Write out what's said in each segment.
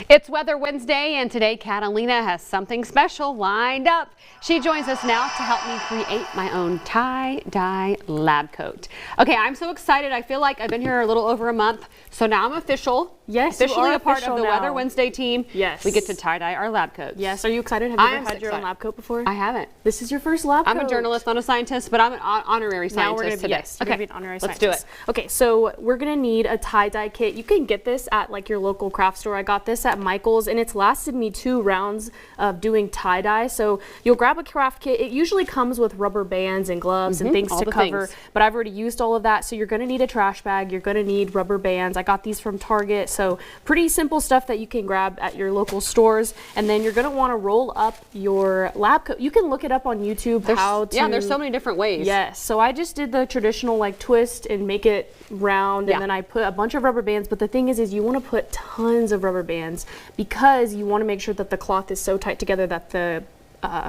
It's Weather Wednesday, and today Catalina has something special lined up. She joins us now to help me create my own tie-dye lab coat. Okay, I'm so excited. I feel like I've been here a little over a month, so now I'm official. Yes, officially you are a part official of the now. Weather Wednesday team. Yes. We get to tie-dye our lab coats. Yes, are you excited? Have you ever had your own lab coat before? I haven't. This is your first lab coat. I'm a journalist, not a scientist, but I'm an honorary scientist now we're gonna be, today. yes, you're gonna be an honorary let's scientist. do it. Okay, so we're gonna need a tie-dye kit. You can get this at like your local craft store. I got this at Michael's, and it's lasted me 2 rounds of doing tie-dye. So you'll grab a craft kit. It usually comes with rubber bands and gloves and things to cover, but I've already used all of that. So you're gonna need a trash bag. You're gonna need rubber bands. I got these from Target. So pretty simple stuff that you can grab at your local stores. And then you're gonna wanna roll up your lab coat. You can look it up on YouTube Yeah, there's so many different ways. Yes, so I just did the traditional like twist and make it round, and then I put a bunch of rubber bands. But the thing is you want to put tons of rubber bands because you want to make sure that the cloth is so tight together that the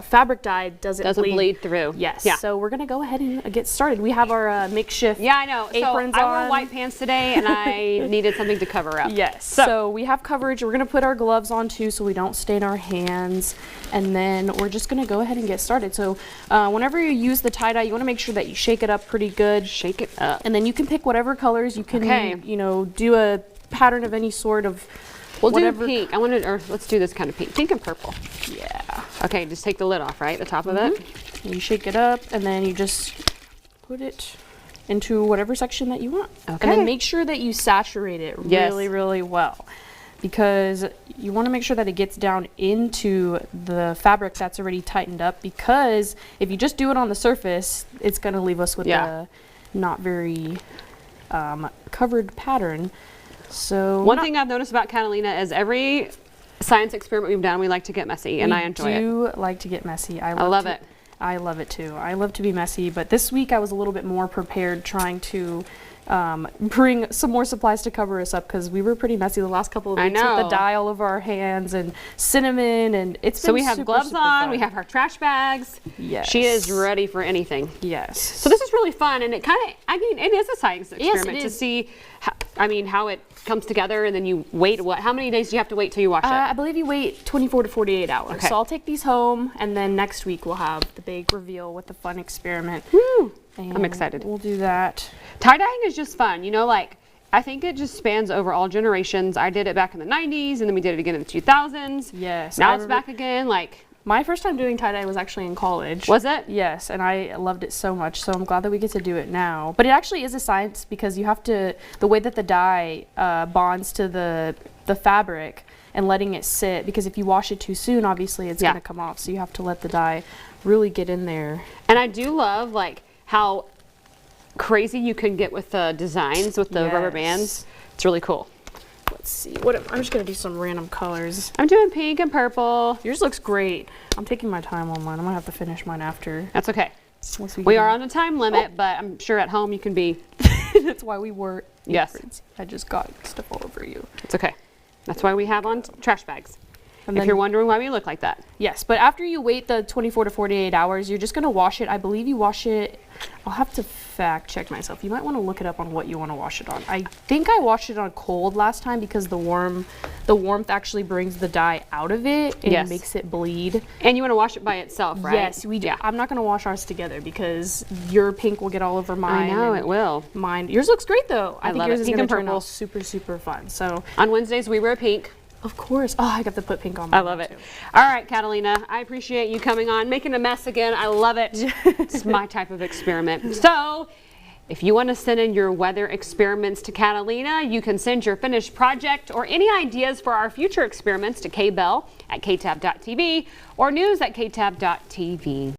fabric dye doesn't bleed through. Yes. Yeah. So we're gonna go ahead and get started. We have our makeshift aprons I on. wore white pants today, and I needed something to cover up. Yes. So we have coverage. We're gonna put our gloves on too, so we don't stain our hands. And then we're just gonna go ahead and get started. So whenever you use the tie dye, you want to make sure that you shake it up pretty good. Shake it up. And then you can pick whatever colors you can. You know, do a pattern of any sort of. We'll do pink. Let's do this kind of pink. Pink and purple. Yeah. Okay, just take the lid off, right? The top of it. And you shake it up, and then you just put it into whatever section that you want. Okay. And then make sure that you saturate it really, really well, because you want to make sure that it gets down into the fabric that's already tightened up, because if you just do it on the surface, it's going to leave us with a not very covered pattern. So one thing I've noticed about Catalina is every science experiment we've done, we like to get messy, and I enjoy it. We do like to get messy. I love it. I love it too. I love to be messy, but this week I was a little bit more prepared, trying to bring some more supplies to cover us up, because we were pretty messy the last couple of weeks with the dye all over our hands and cinnamon, and it's been so we have gloves on, fun. we have our trash bags. Yes. She is ready for anything. Yes. So this is really fun, and it kind of, I mean, it is a science experiment to see, how it comes together, and then you wait, how many days do you have to wait till you wash it? I believe you wait 24 to 48 hours. Okay. So I'll take these home, and then next week we'll have the big reveal with the fun experiment. Woo! I'm excited. We'll do that. Tie-dyeing is just fun, you know, like, I think it just spans over all generations. I did it back in the 90s, and then we did it again in the 2000s. Yes. Now it's back again, like. My first time doing tie-dye was actually in college. Was it? Yes, and I loved it so much, so I'm glad that we get to do it now. But it actually is a science, because you have to, the way that the dye bonds to the fabric and letting it sit, because if you wash it too soon, obviously it's going to come off, so you have to let the dye really get in there. And I do love, like, how crazy you can get with the designs with the rubber bands. It's really cool. Let's see. I'm just gonna do some random colors. I'm doing pink and purple. Yours looks great. I'm taking my time on mine. I'm gonna have to finish mine after. That's okay. We are on a time limit, but I'm sure at home you can be. That's why we were. Yes. I just got stuff all over you. It's okay. That's why we have on trash bags. And if you're wondering why we look like that. Yes, but after you wait the 24 to 48 hours, you're just going to wash it. I believe you wash it. I'll have to fact check myself. You might want to look it up on what you want to wash it on. I think I washed it on cold last time, because the warmth actually brings the dye out of it and makes it bleed. And you want to wash it by itself, right? Yes, we do. I'm not going to wash ours together, because your pink will get all over mine. I know, it will. Yours looks great though. I think yours is going to turn out super, super fun. So on Wednesdays we wear pink. Of course. Oh, I got to put pink on mine. I love it. Too. All right, Catalina, I appreciate you coming on, making a mess again. I love it. It's my type of experiment. So if you want to send in your weather experiments to Catalina, you can send your finished project or any ideas for our future experiments to kbell@ktab.tv or news@ktab.tv.